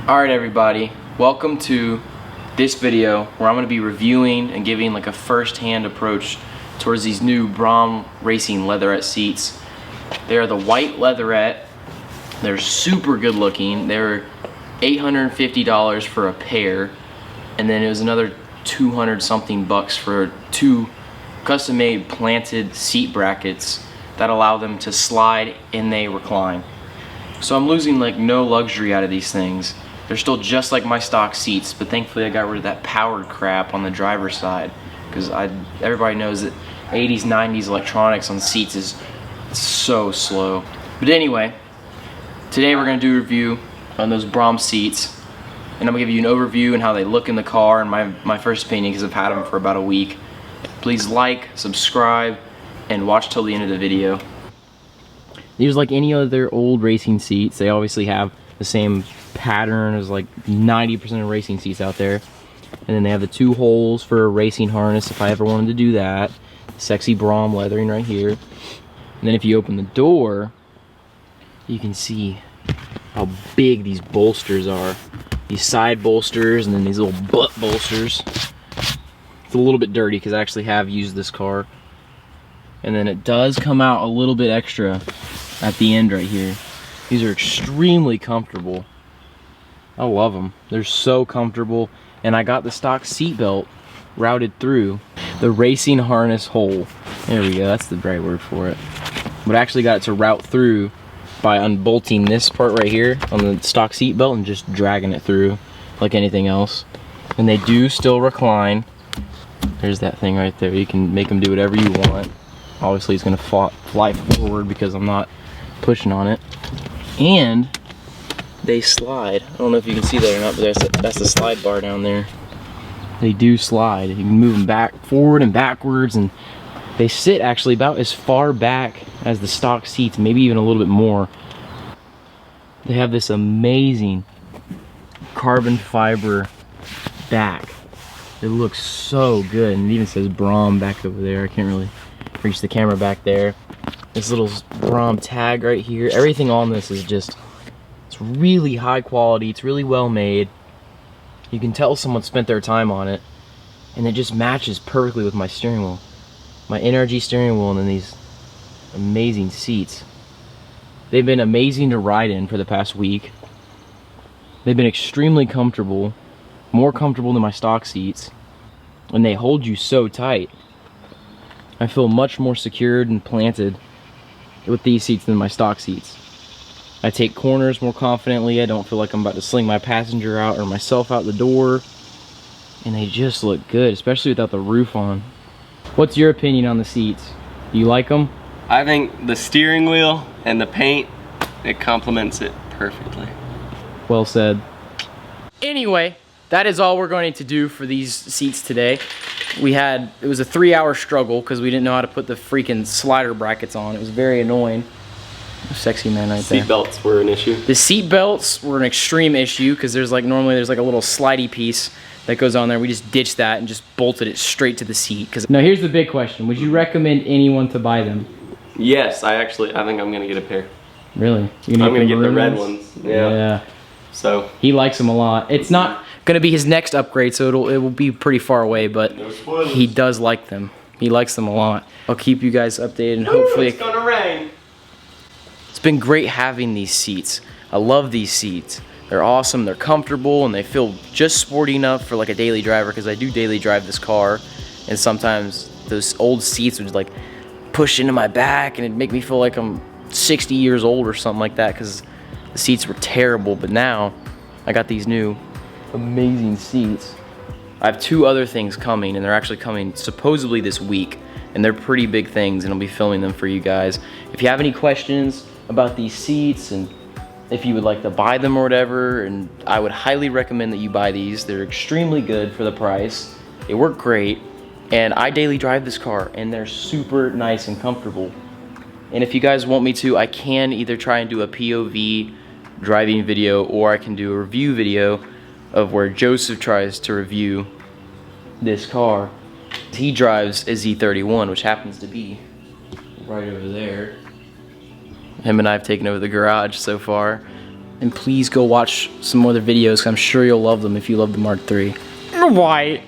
Alright everybody, welcome to this video where I'm going to be reviewing and giving like a first-hand approach towards these new Braum racing leatherette seats. They are the white leatherette. They're super good looking. They're $850 for a pair, and then it was another 200 something bucks for two custom-made planted seat brackets that allow them to slide and they recline. So I'm losing like no luxury out of these things. They're still just like my stock seats, but thankfully I got rid of that powered crap on the driver's side, because everybody knows that 80s, 90s electronics on seats is so slow. But anyway, today we're going to do a review on those Braum seats, and I'm going to give you an overview and how they look in the car and my first opinion, because I've had them for about a week. Please like, subscribe, and watch till the end of the video. These are like any other old racing seats. They obviously have the same pattern as like 90% of racing seats out there, and then they have the two holes for a racing harness if I ever wanted to do that. Sexy Braum leathering right here. And then if you open the door, you can see how big these bolsters are. These side bolsters and then these little butt bolsters. It's a little bit dirty because I actually have used this car. And then it does come out a little bit extra at the end right here. These are extremely comfortable. I love them. They're so comfortable. And I got the stock seat belt routed through the racing harness hole. There we go, that's the right word for it. But I actually got it to route through by unbolting this part right here on the stock seat belt and just dragging it through like anything else. And they do still recline. There's that thing right there. You can make them do whatever you want. Obviously it's gonna fly forward because I'm not pushing on it. And they slide. I don't know if you can see that or not, but that's the slide bar down there. They do slide. You can move them back, forward and backwards, and they sit actually about as far back as the stock seats, maybe even a little bit more. They have this amazing carbon fiber back. It looks so good, and it even says Braum back over there. I can't really reach the camera back there. This little Braum tag right here. Everything on this is just, it's really high quality. It's really well made. You can tell someone spent their time on it, and it just matches perfectly with my steering wheel. My NRG steering wheel, and then these amazing seats. They've been amazing to ride in for the past week. They've been extremely comfortable, more comfortable than my stock seats, and they hold you so tight. I feel much more secured and planted with these seats than my stock seats. I take corners more confidently. I don't feel like I'm about to sling my passenger out or myself out the door. And they just look good, especially without the roof on. What's your opinion on the seats? Do you like them? I think the steering wheel and the paint, it complements it perfectly. Well said. Anyway, that is all we're going to do for these seats today. It was a 3-hour struggle because we didn't know how to put the freaking slider brackets on. It was very annoying. Sexy man right there. Seat belts were an issue. The seat belts were an extreme issue because normally there's like a little slidey piece that goes on there. We just ditched that and just bolted it straight to the seat. Now here's the big question. Would you recommend anyone to buy them? Yes, I think I'm gonna get a pair. Really? I'm gonna get the red ones. Yeah. So he likes them a lot. It's not gonna be his next upgrade, so it will be pretty far away, but he does like them. He likes them a lot. I'll keep you guys updated, and hopefully it's gonna rain. It's been great having these seats. I love these seats. They're awesome, they're comfortable, and they feel just sporty enough for like a daily driver, because I do daily drive this car, and sometimes those old seats would like push into my back and it'd make me feel like I'm 60 years old or something like that, because the seats were terrible. But now I got these new amazing seats. I have 2 other things coming, and they're actually coming supposedly this week, and they're pretty big things, and I'll be filming them for you guys. If you have any questions about these seats, and if you would like to buy them or whatever, and I would highly recommend that you buy these. They're extremely good for the price. They work great, and I daily drive this car, and they're super nice and comfortable. And if you guys want me to, I can either try and do a POV driving video, or I can do a review video of where Joseph tries to review this car. He drives a Z31, which happens to be right over there. Him and I have taken over the garage so far. And please go watch some other videos, 'cause I'm sure you'll love them if you love the Mark III. White.